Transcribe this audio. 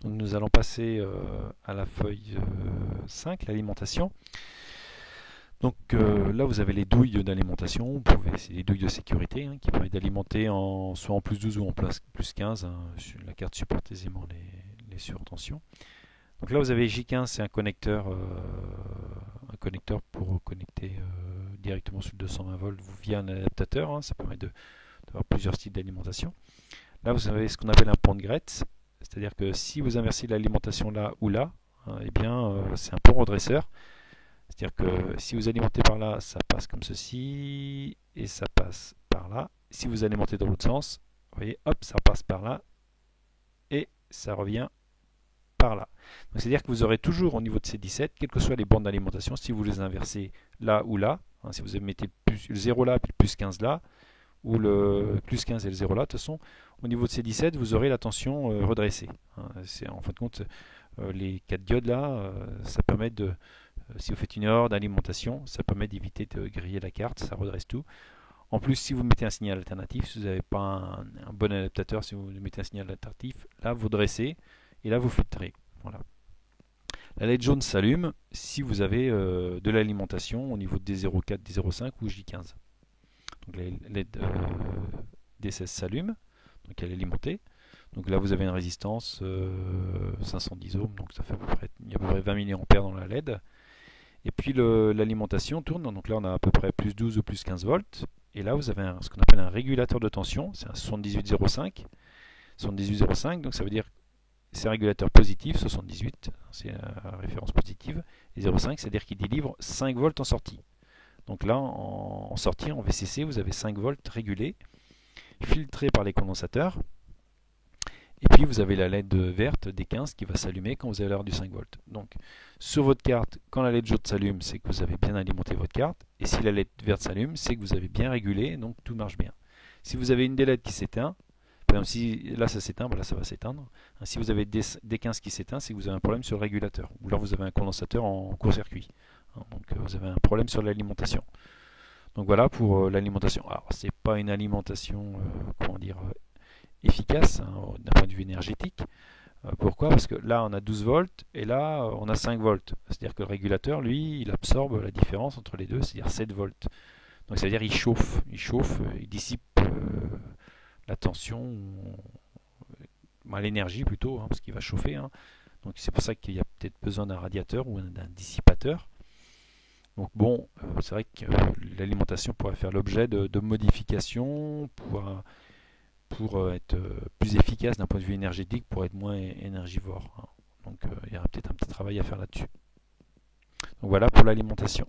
Donc nous allons passer à la feuille 5, l'alimentation. Donc là vous avez les douilles d'alimentation, c'est les douilles de sécurité hein, qui permettent d'alimenter soit en plus 12 ou en plus 15. Hein. La carte supporte aisément les surtensions. Donc là vous avez J15, c'est un connecteur pour connecter directement sur le 220 volts via un adaptateur. Hein. Ça permet d'avoir plusieurs styles d'alimentation. Là vous avez ce qu'on appelle un pont de Gretz, c'est-à-dire que si vous inversez l'alimentation là ou là, hein, eh bien c'est un pont redresseur. C'est-à-dire que si vous alimentez par là, ça passe comme ceci, et ça passe par là. Si vous alimentez dans l'autre sens, vous voyez, hop, ça passe par là, et ça revient par là. C'est-à-dire que vous aurez toujours au niveau de ces 17, quelles que soient les bandes d'alimentation, si vous les inversez là ou là, hein, si vous mettez le 0 là, puis le plus 15 là, ou le plus 15 et le 0 là, de toute façon, au niveau de ces 17, vous aurez la tension redressée. Hein. C'est en fin de compte, les 4 diodes là, ça permet de, si vous faites une erreur d'alimentation, ça permet d'éviter de griller la carte, ça redresse tout. En plus, si vous mettez un signal alternatif, si vous n'avez pas un bon adaptateur, si vous mettez un signal alternatif, là vous dressez et là vous filtrez. Voilà. La LED jaune s'allume si vous avez de l'alimentation au niveau de D04, D05 ou J15. Donc la LED D16 s'allume, donc elle est alimentée. Donc là vous avez une résistance 510 ohms, donc ça fait il y a à peu près 20 mA dans la LED. Et puis l'alimentation tourne, donc là on a à peu près plus 12 ou plus 15 volts. Et là vous avez ce qu'on appelle un régulateur de tension, c'est un 7805. 7805, donc ça veut dire c'est un régulateur positif, 78, c'est la référence positive. Et 0,5, c'est-à-dire qu'il délivre 5 volts en sortie. Donc là, en sortie, en VCC, vous avez 5 volts régulés, filtrés par les condensateurs. Et puis vous avez la LED verte des 15 qui va s'allumer quand vous avez l'heure du 5 volts. Donc sur votre carte, quand la LED jaune s'allume, c'est que vous avez bien alimenté votre carte. Et si la LED verte s'allume, c'est que vous avez bien régulé, donc tout marche bien. Si vous avez une des LED qui s'éteint, par exemple si là ça s'éteint, là ça va s'éteindre. Si vous avez des 15 qui s'éteint, c'est que vous avez un problème sur le régulateur. Ou alors vous avez un condensateur en court-circuit. Donc vous avez un problème sur l'alimentation. Donc voilà pour l'alimentation. Alors c'est pas une alimentation, comment dire, efficace hein, d'un point de vue énergétique. Pourquoi? Parce que là on a 12 volts et là on a 5 volts. C'est-à-dire que le régulateur, lui, il absorbe la différence entre les deux, c'est-à-dire 7 volts. Donc ça veut dire il dissipe la tension, l'énergie plutôt, hein, parce qu'il va chauffer. Hein. Donc c'est pour ça qu'il y a peut-être besoin d'un radiateur ou d'un dissipateur. Donc bon, c'est vrai que l'alimentation pourrait faire l'objet de modifications pour être plus efficace d'un point de vue énergétique, pour être moins énergivore. Hein. Donc il y a peut-être un petit travail à faire là-dessus. Donc voilà pour l'alimentation.